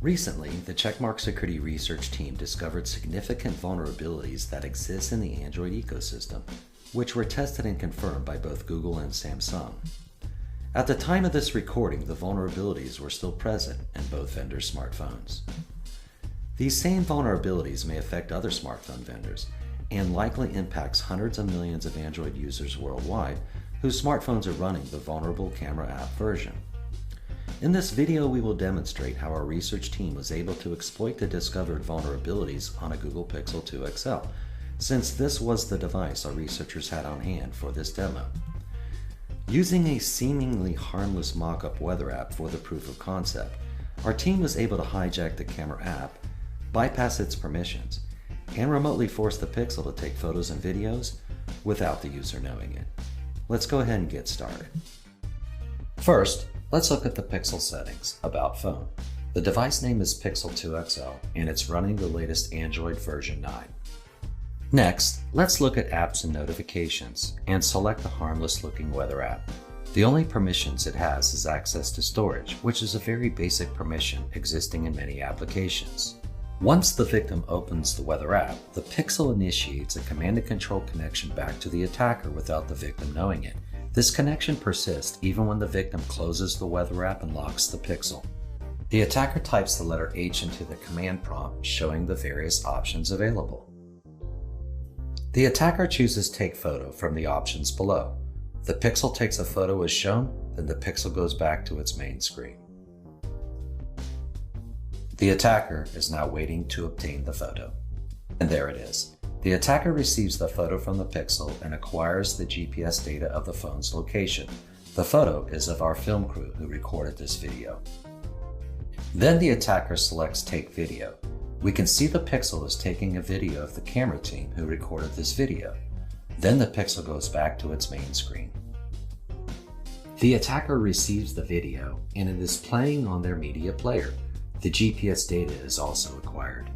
Recently, the Checkmark security research team discovered significant vulnerabilities that exist in the Android ecosystem, which were tested and confirmed by both Google and Samsung. At the time of this recording, the vulnerabilities were still present in both vendors' smartphones. These same vulnerabilities may affect other smartphone vendors and likely impacts hundreds of millions of Android users worldwide whose smartphones are running the vulnerable camera app version. In this video, we will demonstrate how our research team was able to exploit the discovered vulnerabilities on a Google Pixel 2 XL, since this was the device our researchers had on hand for this demo. Using a seemingly harmless mock-up weather app for the proof of concept, our team was able to hijack the camera app, bypass its permissions, and remotely force the Pixel to take photos and videos without the user knowing it. Let's go ahead and get started. First, let's look at the Pixel settings, About Phone. The device name is Pixel 2 XL and it's running the latest Android version 9. Next, let's look at Apps and Notifications and select the harmless looking weather app. The only permissions it has is access to storage, which is a very basic permission existing in many applications. Once the victim opens the weather app, the Pixel initiates a command and control connection back to the attacker without the victim knowing it. This connection persists even when the victim closes the weather app and locks the Pixel. The attacker types the letter H into the command prompt, showing the various options available. The attacker chooses Take Photo from the options below. The Pixel takes a photo as shown, then the Pixel goes back to its main screen. The attacker is now waiting to obtain the photo. And there it is. The attacker receives the photo from the Pixel and acquires the GPS data of the phone's location. The photo is of our film crew who recorded this video. Then the attacker selects Take Video. We can see the Pixel is taking a video of the camera team who recorded this video. Then the Pixel goes back to its main screen. The attacker receives the video and it is playing on their media player. The GPS data is also acquired.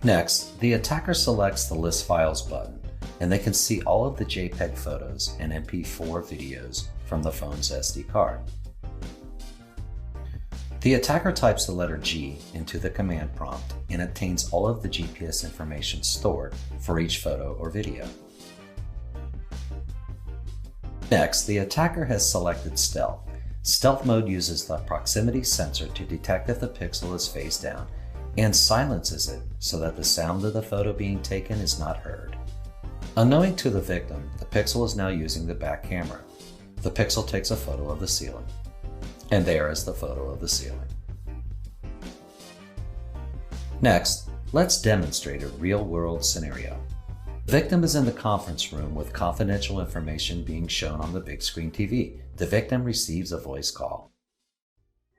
Next, the attacker selects the List Files button, and they can see all of the JPEG photos and MP4 videos from the phone's SD card. The attacker types the letter G into the command prompt and obtains all of the GPS information stored for each photo or video. Next, the attacker has selected Stealth. Stealth mode uses the proximity sensor to detect if the Pixel is face down and silences it so that the sound of the photo being taken is not heard. Unknowing to the victim, the Pixel is now using the back camera. The Pixel takes a photo of the ceiling. And there is the photo of the ceiling. Next, let's demonstrate a real-world scenario. The victim is in the conference room with confidential information being shown on the big screen TV. The victim receives a voice call.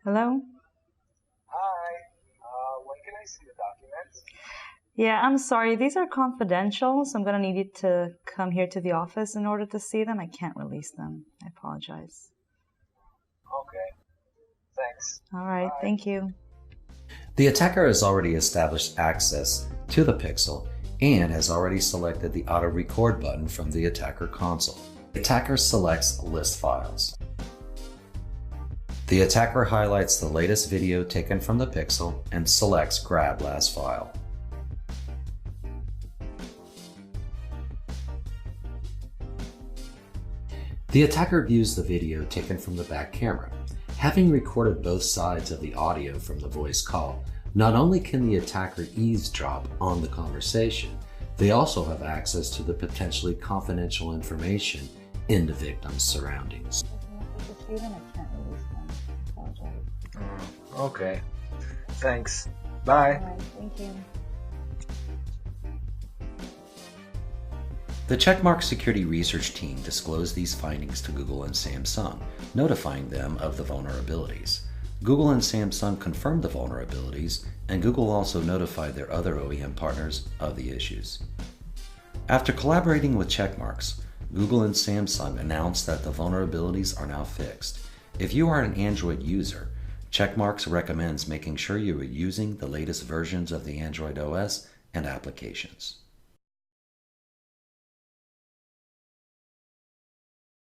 Hello? Hi, when can I see the documents? Yeah, I'm sorry. These are confidential, so I'm going to need you to come here to the office in order to see them. I can't release them. I apologize. Okay, thanks. All right, Bye. thank you. The attacker has already established access to the Pixel and has already selected the Auto Record button from the attacker console. The attacker selects List Files. The attacker highlights the latest video taken from the Pixel and selects Grab Last File. The attacker views the video taken from the back camera. Having recorded both sides of the audio from the voice call, not only can the attacker eavesdrop on the conversation, they also have access to the potentially confidential information in the victim's surroundings. Okay, thanks. Bye. All right, thank you. The Checkmark security research team disclosed these findings to Google and Samsung, notifying them of the vulnerabilities. Google and Samsung confirmed the vulnerabilities, and Google also notified their other OEM partners of the issues. After collaborating with Checkmarx, Google and Samsung announced that the vulnerabilities are now fixed. If you are an Android user, Checkmarx recommends making sure you are using the latest versions of the Android OS and applications.